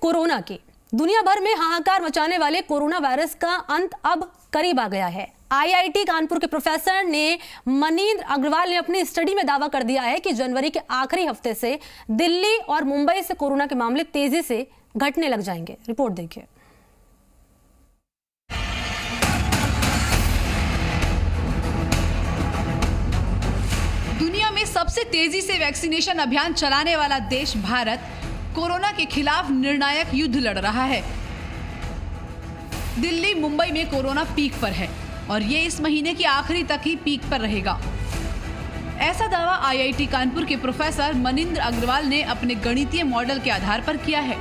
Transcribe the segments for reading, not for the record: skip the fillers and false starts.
Corona की दुनिया भर में हाहाकार मचाने वाले कोरोना वायरस का अंत अब करीब आ गया है। आईआईटी कानपुर के प्रोफेसर मनींद्र अग्रवाल ने अपनी स्टडी में दावा कर दिया है कि जनवरी के आखिरी हफ्ते से दिल्ली और मुंबई से कोरोना के मामले तेजी से घटने लग जाएंगे। रिपोर्ट देखिए। दुनिया में सबसे तेजी से वैक्सीनेशन अभियान चलाने वाला देश भारत कोरोना के खिलाफ निर्णायक युद्ध लड़ रहा है। दिल्ली मुंबई में कोरोना पीक पर है और ये इस महीने के आखिरी तक ही पीक पर रहेगा। ऐसा दावा आईआईटी कानपुर के प्रोफेसर मनींद्र अग्रवाल ने अपने गणितीय मॉडल के आधार पर किया है।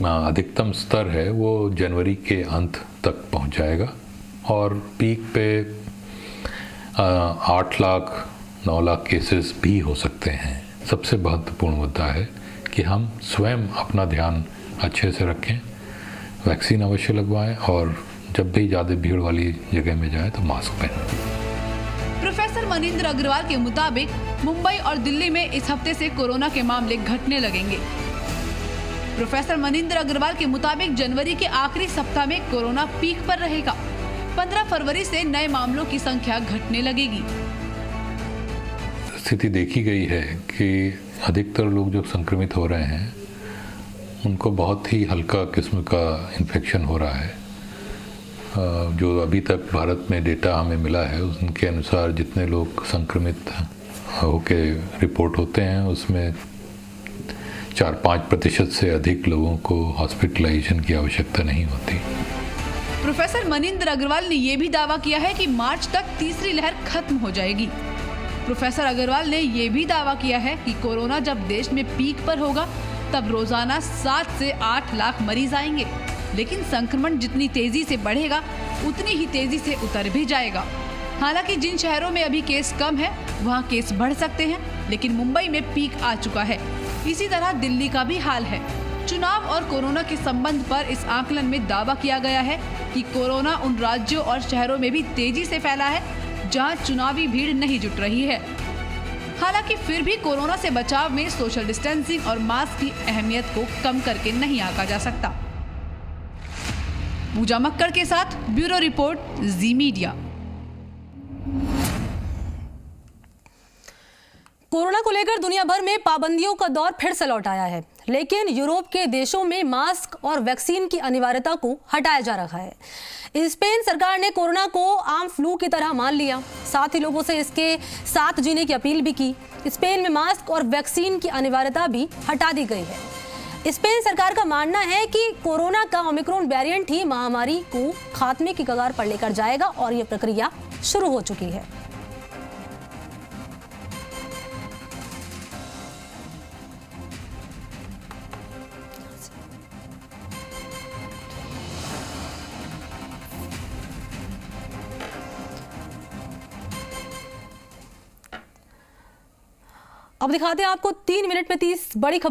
अधिकतम स्तर है वो जनवरी के अंत तक पहुंच जाएगा और पीक पे 8 लाख 9 लाख केसेस भी हो सकते हैं। सबसे महत्वपूर्ण मुद्दा है कि हम स्वयं अपना ध्यान अच्छे से रखें, वैक्सीन अवश्य लगवाएं और जब भी ज़्यादा भीड़ वाली जगह में जाए तो मास्क पहनें। प्रोफेसर मनींद्र अग्रवाल के मुताबिक मुंबई और दिल्ली में इस हफ्ते से कोरोना के मामले घटने लगेंगे। प्रोफेसर मनींद्र अग्रवाल के मुताबिक जनवरी के आखिरी सप्ताह में कोरोना पीक पर रहेगा। 15 फरवरी से नए मामलों की संख्या घटने लगेगी। स्थिति देखी गई है कि अधिकतर लोग जो संक्रमित हो रहे हैं उनको बहुत ही हल्का किस्म का इन्फेक्शन हो रहा है। जो अभी तक भारत में डेटा हमें मिला है उनके अनुसार जितने लोग संक्रमित होके रिपोर्ट होते हैं उसमें 4-5% से अधिक लोगों को हॉस्पिटलाइजेशन की आवश्यकता नहीं होती। प्रोफेसर मनींद्र अग्रवाल ने यह भी दावा किया है कि मार्च तक तीसरी लहर खत्म हो जाएगी। प्रोफेसर अग्रवाल ने यह भी दावा किया है कि कोरोना जब देश में पीक पर होगा तब रोजाना 7 से 8 लाख मरीज आएंगे, लेकिन संक्रमण जितनी तेजी से बढ़ेगा उतनी ही तेजी से उतर भी जाएगा। हालांकि जिन शहरों में अभी केस कम है वहां केस बढ़ सकते हैं, लेकिन मुंबई में पीक आ चुका है। इसी तरह दिल्ली का भी हाल है। चुनाव और कोरोना के संबंध पर इस आकलन में दावा किया गया है कि कोरोना उन राज्यों और शहरों में भी तेजी से फैला है जहां चुनावी भीड़ नहीं जुट रही है। हालांकि फिर भी कोरोना से बचाव में सोशल डिस्टेंसिंग और मास्क की अहमियत को कम करके नहीं आंका जा सकता। पूजा मक्कड़ के साथ ब्यूरो रिपोर्ट, जी मीडिया। कोरोना को लेकर दुनिया भर में पाबंदियों का दौर फिर से लौट आया है, लेकिन यूरोप के देशों में मास्क और वैक्सीन की अनिवार्यता को हटाया जा रहा है। स्पेन सरकार ने कोरोना को आम फ्लू की तरह मान लिया, साथ ही लोगों से इसके साथ जीने की अपील भी की। स्पेन में मास्क और वैक्सीन की अनिवार्यता भी हटा दी गई है। स्पेन सरकार का मानना है कि कोरोना का ओमिक्रॉन वेरिएंट ही महामारी को खात्मे की कगार पर लेकर जाएगा और यह प्रक्रिया शुरू हो चुकी है। अब दिखाते हैं आपको 3 मिनट में 30 बड़ी खबर।